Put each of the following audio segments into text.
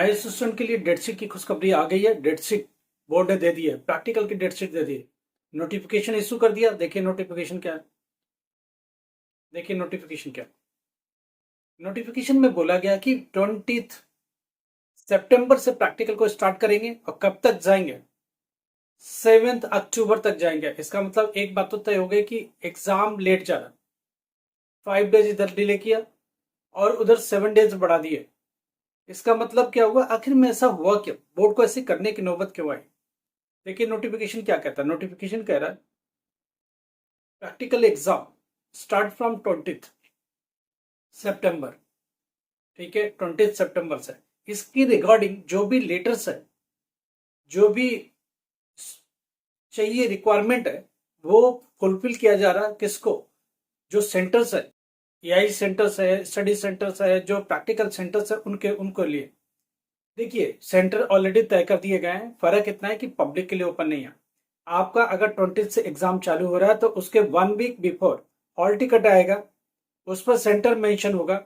नए स्टूडेंट के लिए डेट शीट की खुशखबरी आ गई है। डेट शीट बोर्ड ने दे दी है, प्रैक्टिकल की डेट शीट दे दी है, नोटिफिकेशन इशू कर दिया। देखिए नोटिफिकेशन क्या है, देखिए नोटिफिकेशन क्या है। नोटिफिकेशन में बोला गया कि 20 सितंबर से प्रैक्टिकल को स्टार्ट करेंगे और कब तक जाएंगे, 7 अक्टूबर तक जाएंगे। इसका मतलब एक बात तो तय हो गई कि एग्जाम लेट जा रहा है, 5 डेज इधर डिले किया और उधर 7 डेज बढ़ा दिए। इसका मतलब क्या हुआ, आखिर में ऐसा हुआ क्यों, बोर्ड को ऐसे करने की नौबत क्यों आई। देखिए नोटिफिकेशन क्या कहता है। नोटिफिकेशन कह रहा है प्रैक्टिकल एग्जाम स्टार्ट फ्रॉम 20 सितंबर, ठीक है, 20 सितंबर से। इसकी रिगार्डिंग जो भी लेटर्स है, जो भी चाहिए रिक्वायरमेंट है, वो फुलफिल किया जा रहा है। किसको, जो सेंटर्स है, एआई सेंटर्स है, स्टडी सेंटर्स है, जो प्रैक्टिकल सेंटर्स है, उनके उनको लिए। देखिए सेंटर ऑलरेडी तय कर दिए गए हैं, फर्क इतना है कि पब्लिक के लिए ओपन नहीं है। आपका अगर 20 से एग्जाम चालू हो रहा है तो उसके 1 वीक बिफोर हॉल टिकट आएगा, उस पर सेंटर मेंशन होगा।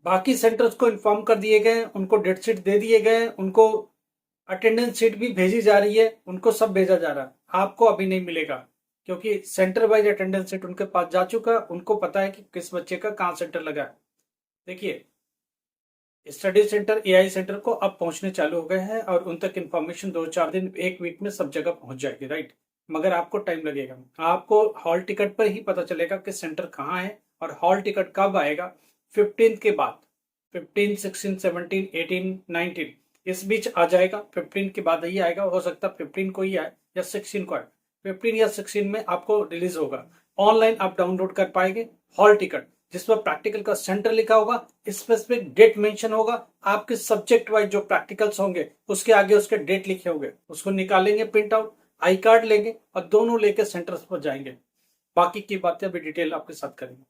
बाकी सेंटर्स को इन्फॉर्म कर दिए गए, उनको डेट शीट दे दिए गए, उनको अटेंडेंस शीट भी भेजी जा रही है, उनको सब भेजा जा रहा है। आपको अभी नहीं मिलेगा क्योंकि सेंटर वाइज अटेंडेंस शीट उनके पास जा चुका, उनको पता है कि किस बच्चे का कहाँ सेंटर लगा है। देखिए स्टडी सेंटर, एआई सेंटर को अब पहुंचने चालू हो गए हैं और उन तक इन्फॉर्मेशन 2-4 दिन, 1 वीक में सब जगह पहुंच जाएगी, राइट। मगर आपको टाइम लगेगा, आपको हॉल टिकट पर ही पता चलेगा कि सेंटर कहाँ है और हॉल टिकट कब आएगा। 15 के बाद, 15, 16, 17, 18, 19 इस बीच आ जाएगा। 15 के बाद ही आएगा, हो सकता है 15 को ही आए या 16 को आए। 15 या 16 में आपको रिलीज होगा। ऑनलाइन आप डाउनलोड कर पाएंगे हॉल टिकट, जिस पर प्रैक्टिकल का सेंटर लिखा होगा, स्पेसिफिक डेट मेंशन होगा, आपके सब्जेक्ट वाइज जो प्रैक्टिकल्स होंगे उसके आगे उसके डेट लिखे होंगे, उसको निकालेंगे प्रिंट आउट, आई कार्ड लेंगे और दोनों लेके सेंटर्स पर जाएंगे। बाकी की बातें अभी डिटेल आपके साथ करेंगे।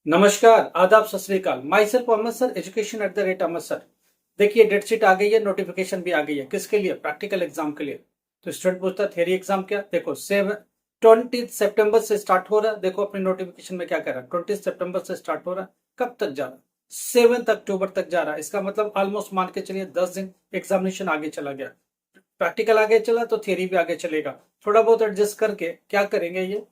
नमस्कार, आदाब, सत श्री अकाल। Myself Ahmad sir, education @Ahmad sir. देखिए डेट शीट आ गई है, नोटिफिकेशन भी आ गई है। किसके लिए, प्रैक्टिकल एग्जाम के लिए। तो स्टूडेंट पूछता है थियरी एग्जाम क्या, देखो 20 सितंबर से स्टार्ट हो रहा है। देखो अपने नोटिफिकेशन में क्या कह रहा है, 20 सितंबर से स्टार्ट हो रहा है, कब तक जा रहा है, 7 अक्टूबर तक जा रहा है। इसका मतलब ऑलमोस्ट मान के चलिए 10 दिन एग्जामिनेशन आगे चला गया। प्रैक्टिकल आगे चला तो थियरी भी आगे चलेगा। थोड़ा बहुत एडजस्ट करके क्या करेंगे ये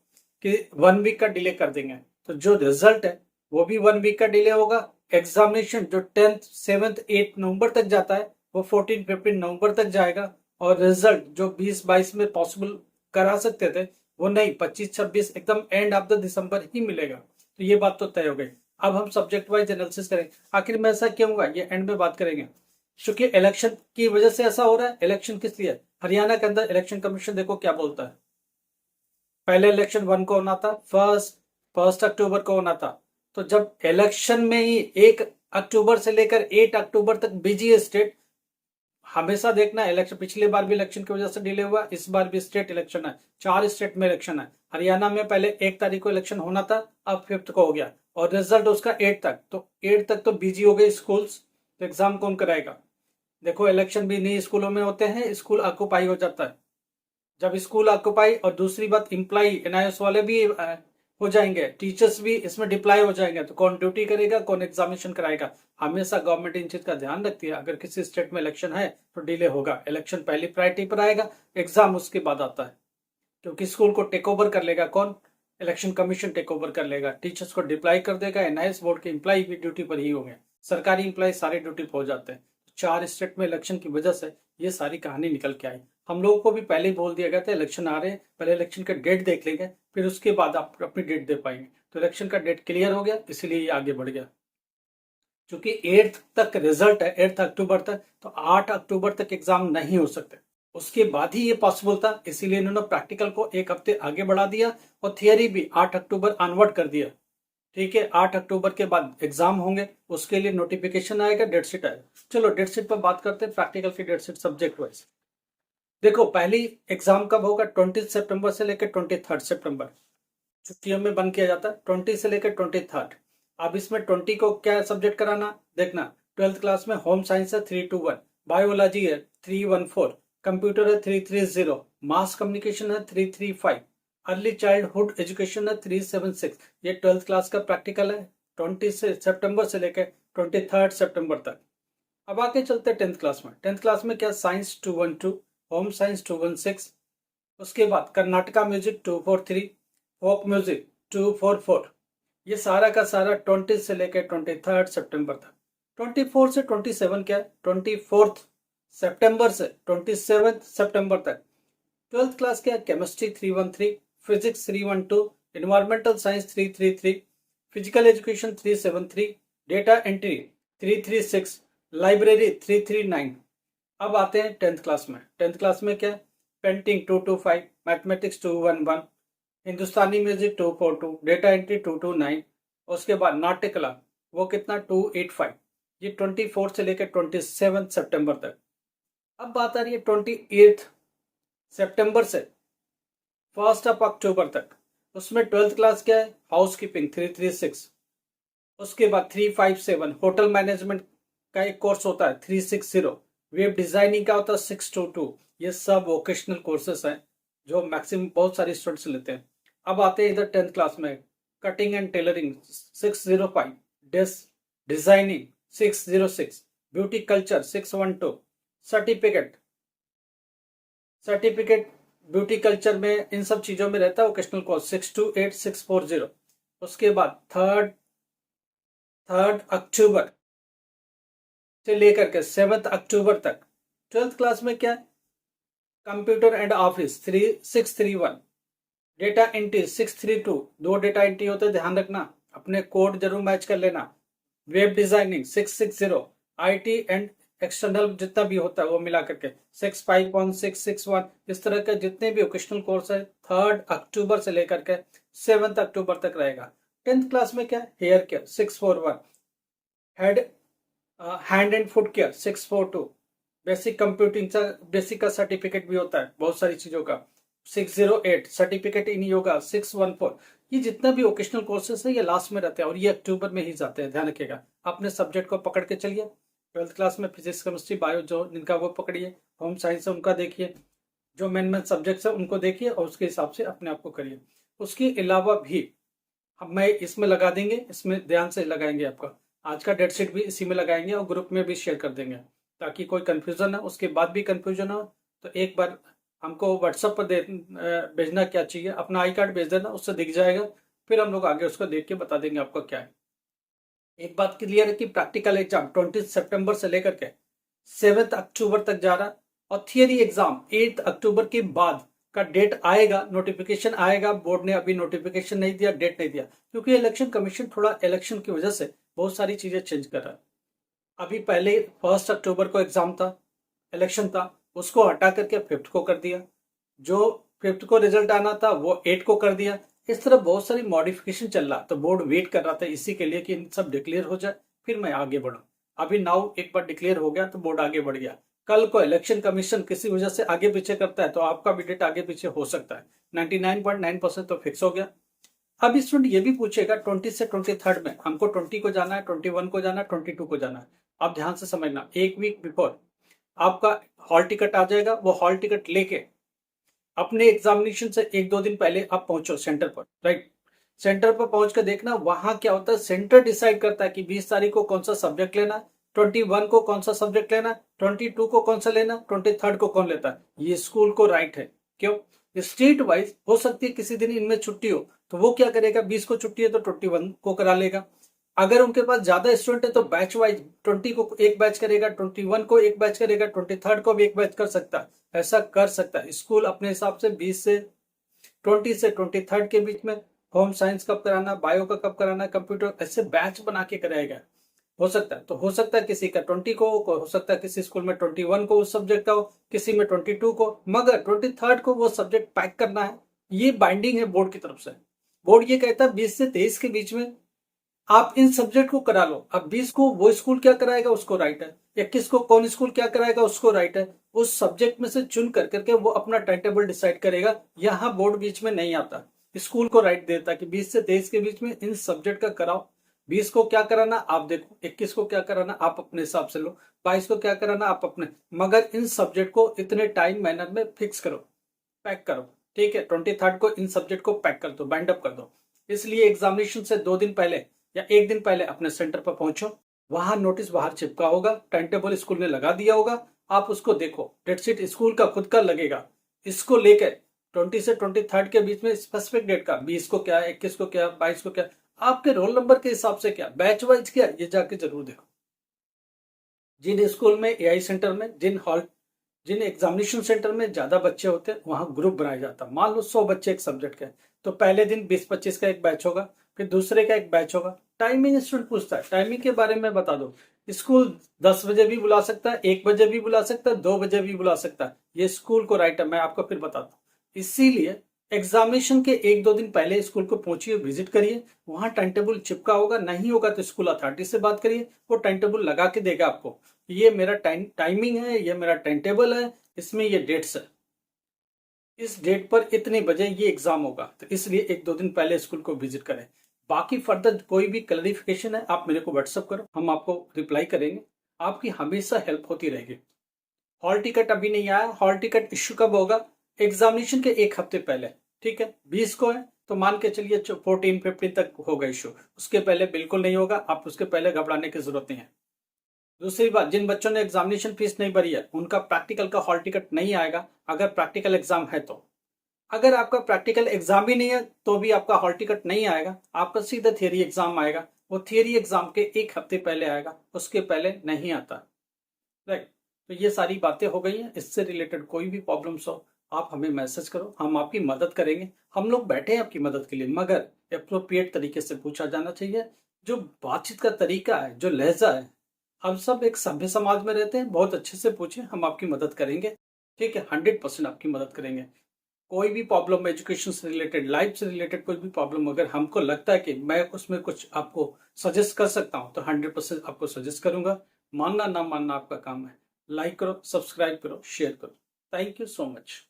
कि 1 वीक का डिले कर देंगे, तो जो रिजल्ट है वो भी 1 वीक का डिले होगा। एग्जामिनेशन जो 10th 7th 8 नवंबर तक जाता है वो 14 15 नवंबर तक जाएगा। और रिजल्ट जो 20-22 में पॉसिबल करा सकते थे वो नहीं, 25-26 एकदम एंड ऑफ द दिसंबर ही मिलेगा। तो ये बात तो तय हो गई। अब हम सब्जेक्ट वाइज एनालिसिस करेंगे, आखिर में ऐसा क्यों होगा ये एंड में बात करेंगे। क्योंकि इलेक्शन की वजह से ऐसा हो रहा है। इलेक्शन किस लिए, हरियाणा के अंदर इलेक्शन कमीशन देखो क्या बोलता है। पहले इलेक्शन 1 को होना था, फर्स्ट अक्टूबर को होना था। तो जब इलेक्शन में ही 1 अक्टूबर से लेकर 8 अक्टूबर तक बिजी है स्टेट। हमेशा देखना, इलेक्शन पिछली बार भी इलेक्शन की वजह से डिले हुआ, इस बार भी स्टेट इलेक्शन है, 4 स्टेट में इलेक्शन है। हरियाणा में पहले 1 तारीख को इलेक्शन होना था, अब 5th को हो गया और रिजल्ट उसका 8 तक। तो 8 तक तो बिजी हो गई स्कूल्स, तो एग्जाम कौन कराएगा। देखो इलेक्शन भी नहीं स्कूलों में होते हैं, स्कूल ऑक्यूपाई हो जाता है। जब स्कूल ऑक्यूपाई, और दूसरी बात एम्प्लॉय एनआईएस वाले भी हो जाएंगे, टीचर्स भी इसमें डिप्लॉय हो जाएंगे, तो कौन ड्यूटी करेगा, कौन एग्जामिनेशन कराएगा। हमेशा गवर्नमेंट इन चीज का ध्यान रखती है। अगर किसी स्टेट में इलेक्शन है तो डिले होगा, इलेक्शन पहली प्रायोरिटी पर आएगा, एग्जाम उसके बाद आता है। क्योंकि स्कूल को टेक ओवर कर लेगा कौन, इलेक्शन कमीशन टेक ओवर कर लेगा, टीचर्स को डिप्लॉय कर देगा, एनआईएस बोर्ड के एम्प्लॉय भी ड्यूटी पर ही होंगे, सरकारी एम्प्लॉय सारे ड्यूटी पर हो जाते हैं। 4 स्टेट में इलेक्शन की वजह से ये सारी कहानी निकल के आई। हम लोगों को भी पहले ही बोल दिया गया था इलेक्शन आ रहे हैं, पहले इलेक्शन का डेट देख लेंगे, फिर उसके बाद आप अपनी डेट दे पाएंगे। तो इलेक्शन का डेट क्लियर हो गया, इसीलिए ये आगे बढ़ गया। क्योंकि 8 तक रिजल्ट है, 8 अक्टूबर तक, तो 8 अक्टूबर तक एग्जाम नहीं हो सकते, उसके बाद ही ये पॉसिबल था। इसीलिए इन्होंने प्रैक्टिकल को 1 हफ्ते आगे बढ़ा दिया और थियरी भी 8 अक्टूबर ऑनवर्ड कर दिया। ठीक है, 8 अक्टूबर के बाद एग्जाम होंगे, उसके लिए नोटिफिकेशन आएगा, डेट शीट आएगा। चलो डेट शीट पर बात करते हैं, प्रैक्टिकल की डेट शीट सब्जेक्ट वाइज। देखो पहली एग्जाम कब होगा, 20 सितंबर से लेकर 23 सितंबर, छुट्टियों में बंद किया जाता है 20 से लेकर 23। अब इसमें 20 को क्या सब्जेक्ट कराना, देखना 12th क्लास में होम साइंस है 321, बायोलॉजी है 314, कंप्यूटर है 330, मास कम्युनिकेशन है 335, अर्ली चाइल्डहुड एजुकेशन है 376, ये 12th क्लास का प्रैक्टिकल है 20 सितंबर से लेकर 23 सितंबर तक। अब आगे चलते हैं 10th क्लास में। 10th क्लास में क्या, साइंस 212, होम साइंस 216, उसके बाद कर्नाटका म्यूजिक 243, फोक म्यूजिक 244। ये सारा का सारा 20 से लेकर 23 सितंबर तक। 24 से 27 क्या है, 24 सितंबर से 27 सितंबर तक। 12th क्लास क्या, chemistry 313, physics 312, environmental science 333, physical education 373, data entry 336, library 339। अब आते हैं 10th क्लास में। 10th क्लास में क्या, पेंटिंग 225, मैथमेटिक्स 211, हिंदुस्तानी म्यूजिक 242, डेटा एंट्री 229, उसके बाद नाट्य कला वो कितना 285। ये 24 से लेकर 27 सितंबर तक। अब बात आ रही है 28 सितंबर से 1 अक्टूबर तक। उसमें 12th क्लास क्या है, हाउस कीपिंग 336, उसके बाद 357 होटल मैनेजमेंट का एक कोर्स होता है 360, वेब डिजाइनिंग का होता है 622। ये सब वोकेशनल कोर्सेस हैं जो मैक्सिमम बहुत सारे स्टूडेंट्स लेते हैं। अब आते हैं इधर 10th क्लास में, cutting and tailoring 605, designing 606, beauty culture 612, certificate beauty culture में इन सब चीजों में रहता है वोकेशनल कोर्स 628, 640। उसके बाद थर्ड अक्टूबर से लेकर के 7 अक्टूबर तक। 12th क्लास में क्या, computer and office 631, data entry 632, 2 data entry होते हैं, ध्यान रखना अपने कोड जरूर मैच कर लेना। Web designing 660, IT and external जितना भी होता है वो मिला करके 651, 661। इस तरह के जितने भी वोकेशनल कोर्स है 3 अक्टूबर से लेकर के 7 अक्टूबर तक रहेगा। 10th क्लास में क्या, hair care 641, hand and foot care 642, basic computing का बेसिक का सर्टिफिकेट भी होता है बहुत सारी चीजों का 608, सर्टिफिकेट इन योगा 614। ये जितना भी वोकेशनल कोर्सेस है ये लास्ट में रहते हैं और ये अक्टूबर में ही जाते हैं, ध्यान रखिएगा। अपने सब्जेक्ट को पकड़ के चलिए। 12th क्लास में फिजिक्स केमिस्ट्री बायो जो जिनका वो पकड़िए, होम साइंस है उनका देखिए, जो मेन सब्जेक्ट्स है उनको देखिए और उसके हिसाब से अपने आप को करिए। उसके अलावा भी अब मैं इसमें लगा देंगे, इसमें ध्यान से लगाएंगे, आपका आज का डेट शीट भी इसी में लगाएंगे और ग्रुप में भी शेयर कर देंगे ताकि कोई कंफ्यूजन ना, उसके बाद भी कंफ्यूजन हो तो एक बार हमको व्हाट्सएप पर भेजना क्या चाहिए, अपना आई कार्ड भेज देना, उससे दिख जाएगा, फिर हम लोग आगे उसको देख के बता देंगे आपको क्या है। एक बात क्लियर है कि प्रैक्टिकल एग्जाम 20 सितंबर से लेकर के 7 अक्टूबर तक जा रहा और थियरी एग्जाम 8 अक्टूबर के बाद का डेट आएगा, नोटिफिकेशन आएगा। बोर्ड ने अभी नोटिफिकेशन नहीं दिया, डेट नहीं दिया, क्योंकि इलेक्शन कमीशन थोड़ा इलेक्शन की वजह से बहुत सारी चीजें चेंज कर रहा है। अभी पहले 1 अक्टूबर को एग्जाम था, इलेक्शन था, उसको हटा करके 5th को कर दिया। जो 5th को रिजल्ट आना था वो 8 को कर दिया। इस तरह बहुत सारी मॉडिफिकेशन चल रहा, तो बोर्ड वेट कर रहा था इसी के लिए कि इन सब डिक्लेयर हो जाए फिर मैं आगे बढ़ू। अभी नाउ एक बार डिक्लेयर हो गया तो बोर्ड आगे बढ़ गया। कल को इलेक्शन कमीशन किसी वजह से आगे पीछे करता है तो आपका भी डेट आगे पीछे हो सकता है। 99.9% तो फिक्स हो गया। अब स्टूडेंट ये भी पूछेगा 20 से 23 में हमको 20 को जाना है, 21 को जाना है, 22 को जाना है। आप ध्यान से समझना, एक वीक बिफोर आपका हॉल टिकट आ जाएगा। वो हॉल टिकट लेके अपने एग्जामिनेशन से 1-2 दिन पहले आप पहुंचो सेंटर पर, राइट। सेंटर पर पहुंच कर देखना वहां क्या होता है। सेंटर डिसाइड करता है कि 20 तारीख को कौन सा सब्जेक्ट लेना, 21 को कौन सा सब्जेक्ट लेना, 22 को कौन सा लेना, 23 को कौन लेता है। ये स्कूल को राइट है। क्यों, स्टेट वाइज हो सकती है किसी दिन इनमें छुट्टी हो तो वो क्या करेगा, 20 को छुट्टी है तो 21 को करा लेगा। अगर उनके पास ज्यादा स्टूडेंट है तो बैच वाइज 20 को एक बैच करेगा, 21 को एक बैच करेगा, 23 को भी एक बैच कर सकता है। ऐसा कर सकता है स्कूल अपने हिसाब से। 20 से 23 के बीच में होम साइंस कब कराना, बायो का कब कराना, कंप्यूटर, ऐसे बैच बना के कराएगा। हो सकता है तो हो सकता है किसी का 20 को हो सकता है किसी स्कूल में 21 को उस सब्जेक्ट का हो, किसी में 22 को, मगर 23 को वो सब्जेक्ट पैक करना है। ये बाइंडिंग है बोर्ड की तरफ से। बोर्ड ये कहता है 20 से 23 के बीच में आप इन सब्जेक्ट को करा लो। अब 20 को वो स्कूल क्या कराएगा उसको राइट है, 21 को कौन स्कूल क्या कराएगा उसको राइट है। उस सब्जेक्ट में से चुन कर करके वो अपना टाइम टेबल डिसाइड करेगा। यहाँ बोर्ड बीच में नहीं आता, स्कूल को राइट देता कि 20 से 23 के बीच में इन सब्जेक्ट का कराओ। 20 को क्या कराना आप देखो, 21 को क्या कराना आप अपने हिसाब से लो, 22 को क्या कराना आप अपने, मगर इन सब्जेक्ट को इतने टाइम मैनर में फिक्स करो, पैक करो। ठीक है, 23rd को इन सब्जेक्ट को पैक कर दो, बाइंड अप कर दो। इसलिए एग्जामिनेशन से 2 दिन पहले या 1 दिन पहले अपने सेंटर पर पहुंचो। वहां नोटिस बाहर चिपका होगा, टाइम टेबल स्कूल ने लगा दिया होगा, आप उसको देखो। डेट शीट स्कूल का खुद का लगेगा। इसको लेकर 20 से 23rd के बीच में स्पेसिफिक डेट का 20 को क्या, 21 को क्या, 22 को क्या, आपके रोल नंबर के हिसाब से क्या, बैच वाइज क्या, ये जाके जरूर देखो। जिन स्कूल में एआई सेंटर में जिन एग्जामिनेशन सेंटर में ज्यादा बच्चे होते हैं वहां ग्रुप बनाया जाता है। मान लो 100 बच्चे एक सब्जेक्ट के, तो पहले दिन 20-25 का एक बैच होगा, फिर दूसरे का एक बैच होगा। टाइमिंग स्टूडेंट पूछता है, टाइमिंग के बारे में बता दो। स्कूल 10 बजे भी बुला सकता है, 1 बजे भी बुला सकता है, 2 बजे भी बुला सकता है। ये स्कूल को राइट है, मैं आपको फिर बताता हूँ। इसीलिए एग्जामिनेशन के 1-2 दिन पहले स्कूल को पहुंचिए, विजिट करिए। वहां टाइम टेबल चिपका होगा, नहीं होगा तो स्कूल अथॉरिटी से बात करिए, वो टाइम टेबल लगा के देगा आपको। ये मेरा टाइमिंग है, ये मेरा टाइम टेबल है, इसमें ये डेट्स है, इस डेट पर इतने बजे ये एग्जाम होगा। तो इसलिए 1-2 दिन पहले स्कूल को विजिट करें। बाकी फर्दर कोई भी क्लैरिफिकेशन है आप मेरे को व्हाट्सअप करो, हम आपको रिप्लाई करेंगे। आपकी हमेशा हेल्प होती रहेगी। हॉल टिकट अभी नहीं आया, हॉल टिकट इश्यू कब होगा? एग्जामिनेशन के 1 हफ्ते पहले। ठीक है, 20 को है तो मान के चलिए 14-15 तक होगा इश्यू, उसके पहले बिल्कुल नहीं होगा। आप उसके पहले घबराने की जरूरत नहीं है। दूसरी बात, जिन बच्चों ने एग्जामिनेशन फीस नहीं भरी है उनका प्रैक्टिकल का हॉल टिकट नहीं आएगा, अगर प्रैक्टिकल एग्जाम है तो। अगर आपका प्रैक्टिकल एग्जाम ही नहीं है तो भी आपका हॉल टिकट नहीं आएगा, आपका सीधा थियरी एग्जाम आएगा। वो थियरी एग्जाम के 1 हफ्ते पहले आएगा, उसके पहले नहीं आता। राइट, तो ये सारी बातें हो गई हैं। इससे रिलेटेड कोई भी प्रॉब्लम्स हो आप हमें मैसेज करो, हम आपकी मदद करेंगे। हम लोग बैठे हैं आपकी मदद के लिए, मगर अप्रोप्रिएट तरीके से पूछा जाना चाहिए। जो बातचीत का तरीका है, जो लहजा है, हम सब एक सभ्य समाज में रहते हैं। बहुत अच्छे से पूछें, हम आपकी मदद करेंगे। ठीक है, 100% आपकी मदद करेंगे। कोई भी प्रॉब्लम एजुकेशन से रिलेटेड, लाइफ से रिलेटेड कोई भी प्रॉब्लम अगर हमको लगता है कि मैं उसमें कुछ आपको सजेस्ट कर सकता हूं तो 100% आपको सजेस्ट करूंगा। मानना ना मानना आपका काम है। लाइक करो, सब्सक्राइब करो, शेयर करो। Thank you so much.